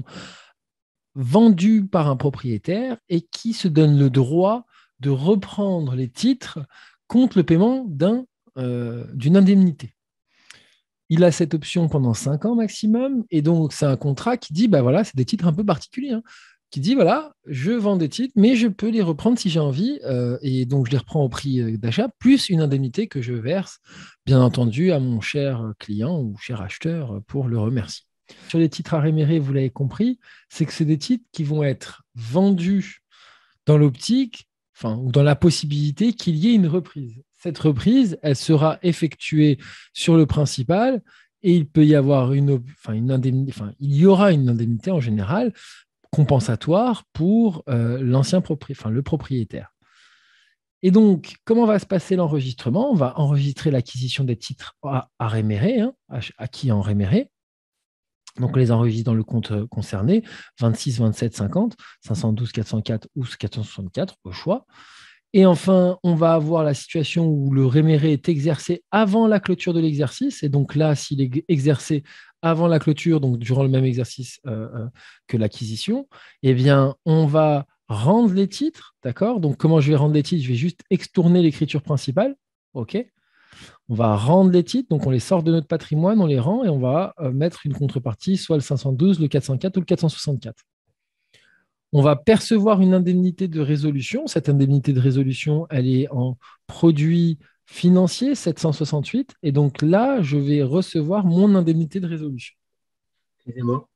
sont vendus par un propriétaire et qui se donne le droit de reprendre les titres contre le paiement d'une indemnité. Il a cette option pendant 5 ans maximum, et donc c'est un contrat qui dit, bah voilà, c'est des titres un peu particuliers, hein, qui dit, voilà, je vends des titres, mais je peux les reprendre si j'ai envie, et donc je les reprends au prix d'achat, plus une indemnité que je verse, bien entendu, à mon cher client ou cher acheteur pour le remercier. Sur les titres à rémunérer, vous l'avez compris, c'est que c'est des titres qui vont être vendus dans l'optique, enfin, ou dans la possibilité qu'il y ait une reprise. Cette reprise, elle sera effectuée sur le principal et il peut y avoir une indemnité, enfin, il y aura une indemnité en général compensatoire pour le propriétaire. Et donc, comment va se passer l'enregistrement? On va enregistrer l'acquisition des titres à rémunérer, hein, acquis en réméré. Donc, on les enregistre dans le compte concerné, 26, 27, 50, 512, 404 ou 464 au choix. Et enfin, on va avoir la situation où le réméré est exercé avant la clôture de l'exercice. Et donc là, s'il est exercé avant la clôture, donc durant le même exercice que l'acquisition, eh bien, on va rendre les titres, d'accord? Donc, comment je vais rendre les titres? Je vais juste extourner l'écriture principale, OK? On va rendre les titres, donc on les sort de notre patrimoine, on les rend et on va mettre une contrepartie, soit le 512, le 404 ou le 464. On va percevoir une indemnité de résolution. Cette indemnité de résolution, elle est en produit financier 768. Et donc là, je vais recevoir mon indemnité de résolution. Excusez-moi.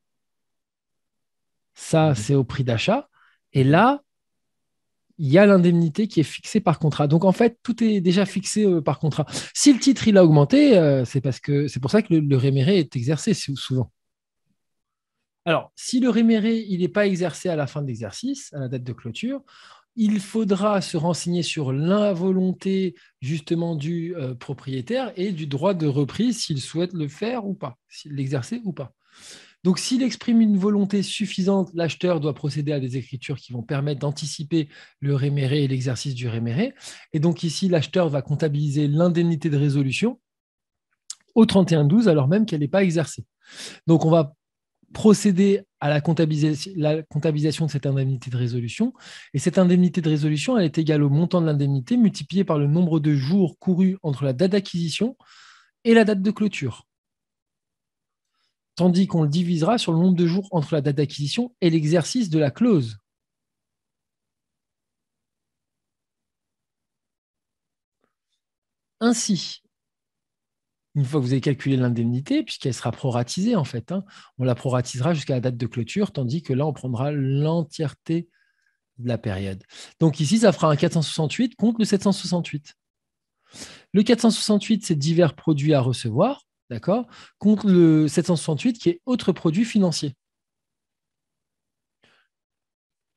Ça, c'est au prix d'achat. Et là, il y a l'indemnité qui est fixée par contrat. Donc en fait, tout est déjà fixé par contrat. Si le titre il a augmenté, c'est pour ça que le réméré est exercé souvent. Alors, si le réméré il n'est pas exercé à la fin de l'exercice, à la date de clôture, il faudra se renseigner sur la volonté justement du propriétaire et du droit de reprise s'il souhaite le faire ou pas, s'il l'exercer ou pas. Donc, s'il exprime une volonté suffisante, l'acheteur doit procéder à des écritures qui vont permettre d'anticiper le réméré et l'exercice du réméré. Et donc, ici, l'acheteur va comptabiliser l'indemnité de résolution au 31-12 alors même qu'elle n'est pas exercée. Donc, on va procéder à la comptabilisation de cette indemnité de résolution. Et cette indemnité de résolution, elle est égale au montant de l'indemnité multiplié par le nombre de jours courus entre la date d'acquisition et la date de clôture. Tandis qu'on le divisera sur le nombre de jours entre la date d'acquisition et l'exercice de la clause. Ainsi, une fois que vous avez calculé l'indemnité, puisqu'elle sera proratisée en fait, hein, on la proratisera jusqu'à la date de clôture, tandis que là, on prendra l'entièreté de la période. Donc ici, ça fera un 468 contre le 768. Le 468, c'est divers produits à recevoir, d'accord, contre le 768 qui est autre produit financier.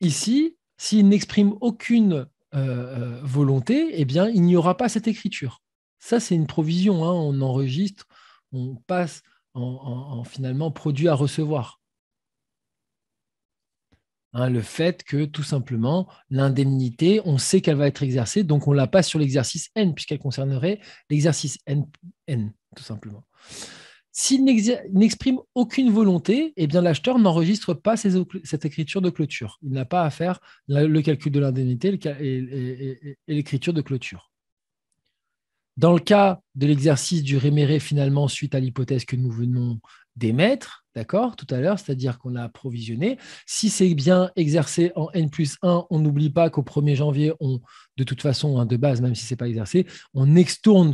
Ici, s'il n'exprime aucune volonté, eh bien, il n'y aura pas cette écriture. Ça, c'est une provision, hein, on enregistre, on passe en finalement produit à recevoir. Hein, le fait que tout simplement l'indemnité, on sait qu'elle va être exercée, donc on la passe sur l'exercice N, puisqu'elle concernerait l'exercice N, tout simplement. S'il n'exprime aucune volonté, eh bien l'acheteur n'enregistre pas cette écriture de clôture. Il n'a pas à faire le calcul de l'indemnité et l'écriture de clôture. Dans le cas de l'exercice du réméré, finalement, suite à l'hypothèse que nous venons d'émettre, d'accord, tout à l'heure, c'est-à-dire qu'on a approvisionné, si c'est bien exercé en N+1, on n'oublie pas qu'au 1er janvier, de toute façon, hein, de base, même si ce n'est pas exercé, on extourne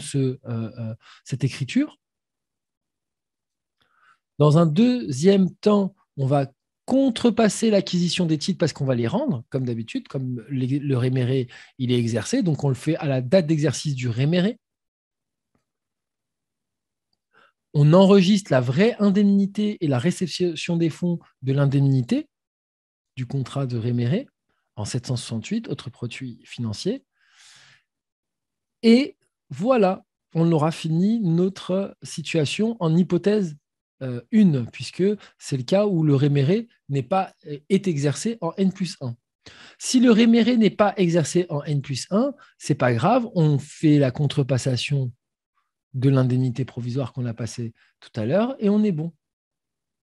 cette écriture. Dans un deuxième temps, on va contrepasser l'acquisition des titres parce qu'on va les rendre, comme d'habitude, comme le réméré, il est exercé, donc on le fait à la date d'exercice du réméré. On enregistre la vraie indemnité et la réception des fonds de l'indemnité du contrat de réméré en 768, autre produit financier. Et voilà, on aura fini notre situation en hypothèse 1, puisque c'est le cas où le réméré est exercé en N+1. Si le réméré n'est pas exercé en N+1, ce n'est pas grave, on fait la contrepassation de l'indemnité provisoire qu'on a passée tout à l'heure et on est bon.